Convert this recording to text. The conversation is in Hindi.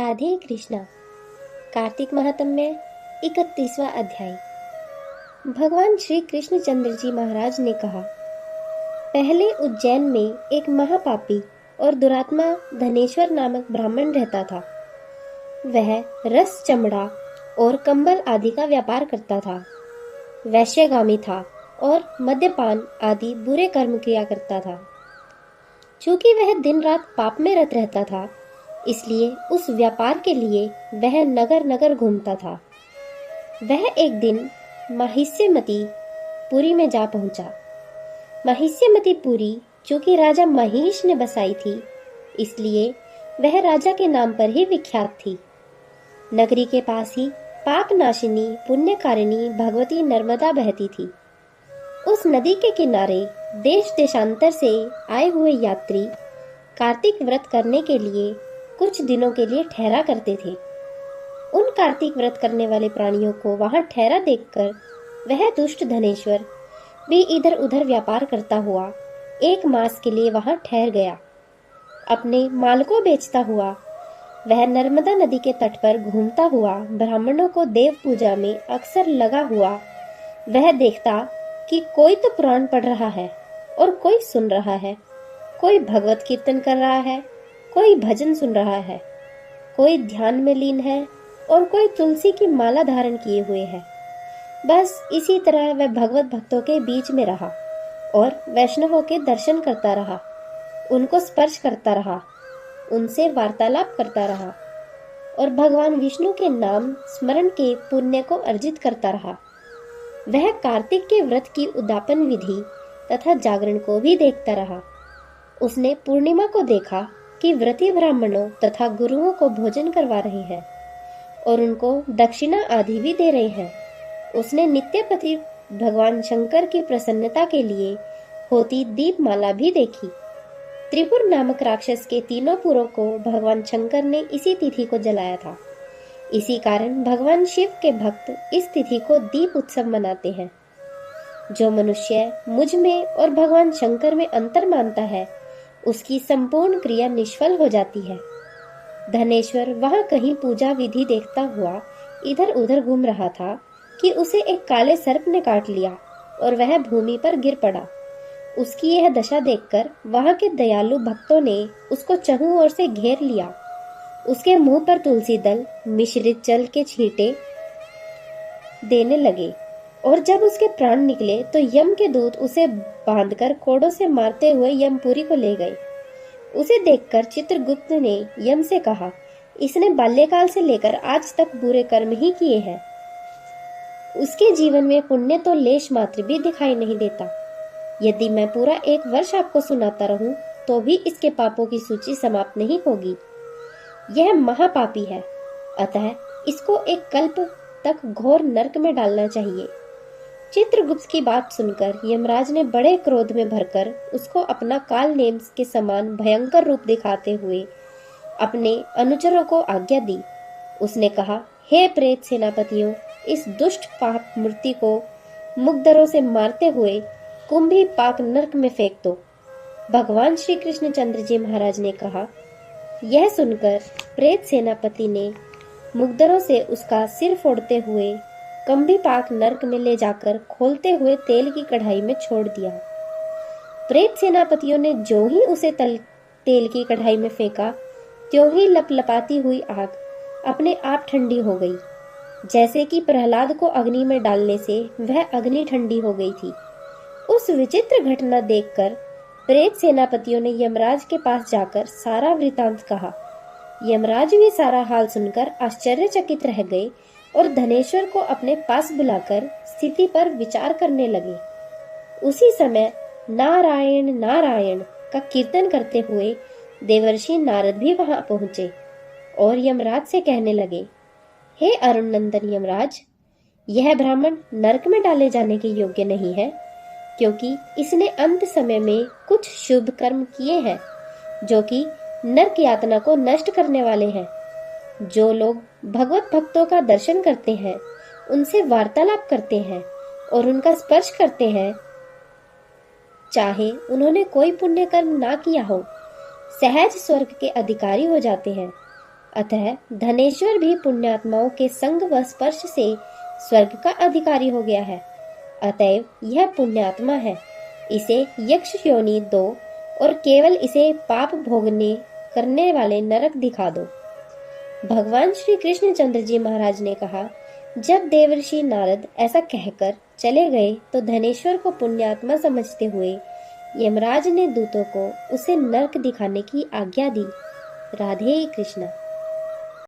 राधे कृष्णा। कार्तिक महात्म्य में 31वां अध्याय। भगवान श्री कृष्णचंद्र जी महाराज ने कहा, पहले उज्जैन में एक महापापी और दुरात्मा धनेश्वर नामक ब्राह्मण रहता था। वह रस, चमड़ा और कंबल आदि का व्यापार करता था। वैश्यगामी था और मद्यपान आदि बुरे कर्म किया करता था। चूंकि वह दिन रात पाप में रत रहता था, इसलिए उस व्यापार के लिए वह नगर नगर घूमता था। वह एक दिन माहिष्यमती पुरी में जा पहुंचा। माहिष्यमती पुरी चूंकि राजा महिष ने बसाई थी, इसलिए वह राजा के नाम पर ही विख्यात थी। नगरी के पास ही पाप नाशिनी पुण्यकारिणी भगवती नर्मदा बहती थी। उस नदी के किनारे देश देशांतर से आए हुए यात्री कार्तिक व्रत करने के लिए कुछ दिनों के लिए ठहरा करते थे। उन कार्तिक व्रत करने वाले प्राणियों को वहां ठहरा देखकर वह दुष्ट धनेश्वर भी इधर उधर व्यापार करता हुआ 1 मास के लिए वहां ठहर गया। अपने माल को बेचता हुआ वह नर्मदा नदी के तट पर घूमता हुआ ब्राह्मणों को देव पूजा में अक्सर लगा हुआ वह देखता कि कोई तो पुराण पढ़ रहा है और कोई सुन रहा है, कोई भगवत कीर्तन कर रहा है, कोई भजन सुन रहा है, कोई ध्यान में लीन है और कोई तुलसी की माला धारण किए हुए है। बस इसी तरह वह भगवत भक्तों के बीच में रहा और वैष्णवों के दर्शन करता रहा, उनको स्पर्श करता रहा, उनसे वार्तालाप करता रहा और भगवान विष्णु के नाम स्मरण के पुण्य को अर्जित करता रहा। वह कार्तिक के व्रत की उद्यापन विधि तथा जागरण को भी देखता रहा। उसने पूर्णिमा को देखा कि व्रती ब्राह्मणों तथा गुरुओं को भोजन करवा रहे हैं और उनको दक्षिणा आदि भी दे रहे हैं। उसने नित्यपति भगवान शंकर की प्रसन्नता के लिए होती दीपमाला भी देखी। त्रिपुर नामक राक्षस के 3 पुरों को भगवान शंकर ने इसी तिथि को जलाया था। इसी कारण भगवान शिव के भक्त इस तिथि को दीप उत्सव मनाते हैं। जो मनुष्य मुझ में और भगवान शंकर में अंतर मानता है, उसकी संपूर्ण क्रिया निष्फल हो जाती है। धनेश्वर वहां कहीं पूजा विधि देखता हुआ इधर उधर घूम रहा था कि उसे एक काले सर्प ने काट लिया और वह भूमि पर गिर पड़ा। उसकी यह दशा देखकर वहां के दयालु भक्तों ने उसको चहुं ओर से घेर लिया। उसके मुंह पर तुलसी दल मिश्रित जल के छींटे देने लगे और जब उसके प्राण निकले तो यम के दूत उसे बांधकर कोड़ों से मारते हुए यमपुरी को ले गए। उसे देखकर चित्रगुप्त ने यम से कहा, इसने बाल्यकाल से लेकर आज तक बुरे कर्म ही किए हैं। उसके जीवन में पुण्य तो लेश मात्र भी दिखाई नहीं देता। यदि मैं पूरा 1 वर्ष आपको सुनाता रहूं तो भी इसके पापों की सूची समाप्त नहीं होगी। यह महापापी है, अतः इसको एक कल्प तक घोर नरक में डालना चाहिए। चित्रगुप्त की बात सुनकर यमराज ने बड़े क्रोध में भरकर उसको अपना काल नेम के समान भयंकर रूप दिखाते हुए अपने अनुचरों को आज्ञा दी। उसने कहा, हे प्रेत सेनापतियों, इस दुष्ट पाप मूर्ति को मुग्धरों से मारते हुए कुंभी पाक नरक में फेंक दो। भगवान श्री कृष्णचंद्र जी महाराज ने कहा। यह सुनकर प्रेत सेनापति ने मुग्धरों से उसका सिर फोड़ते हुए कंभी पाक नरक में ले जाकर खोलते हुए तेल की कढ़ाई में छोड़ दिया। प्रेत सेनापतियों ने जो ही उसे तेल की कढ़ाई में फेंका, त्यों ही लपलपाती हुई आग अपने आप ठंडी हो गई, जैसे कि प्रहलाद को अग्नि में डालने से वह अग्नि ठंडी हो गई थी। उस विचित्र घटना देखकर प्रेत सेनापतियों ने यमराज के पास जाकर सारा वृतांत कहा। यमराज भी सारा हाल सुनकर आश्चर्यचकित रह गए और धनेश्वर को अपने पास बुलाकर स्थिति पर विचार करने लगे। उसी समय नारायण नारायण का कीर्तन करते हुए देवर्षि नारद भी वहां पहुंचे और यमराज से कहने लगे, हे अरुण नंदन यमराज, यह ब्राह्मण नरक में डाले जाने के योग्य नहीं है, क्योंकि इसने अंत समय में कुछ शुभ कर्म किए हैं जो कि नरक यातना को नष्ट करने वाले हैं। जो लोग भगवत भक्तों का दर्शन करते हैं, उनसे वार्तालाप करते हैं और उनका स्पर्श करते हैं, चाहे उन्होंने कोई पुण्य कर्म ना किया हो, सहज स्वर्ग के अधिकारी हो जाते हैं। अतः धनेश्वर भी पुण्यात्माओं के संग व स्पर्श से स्वर्ग का अधिकारी हो गया है। अतएव यह पुण्यात्मा है, इसे यक्ष योनि दो और केवल इसे पाप भोगने करने वाले नरक दिखा दो। भगवान श्री कृष्णचंद्र जी महाराज ने कहा, जब देवर्षि नारद ऐसा कहकर चले गए तो धनेश्वर को पुण्यात्मा समझते हुए यमराज ने दूतों को उसे नरक दिखाने की आज्ञा दी। राधे कृष्णा।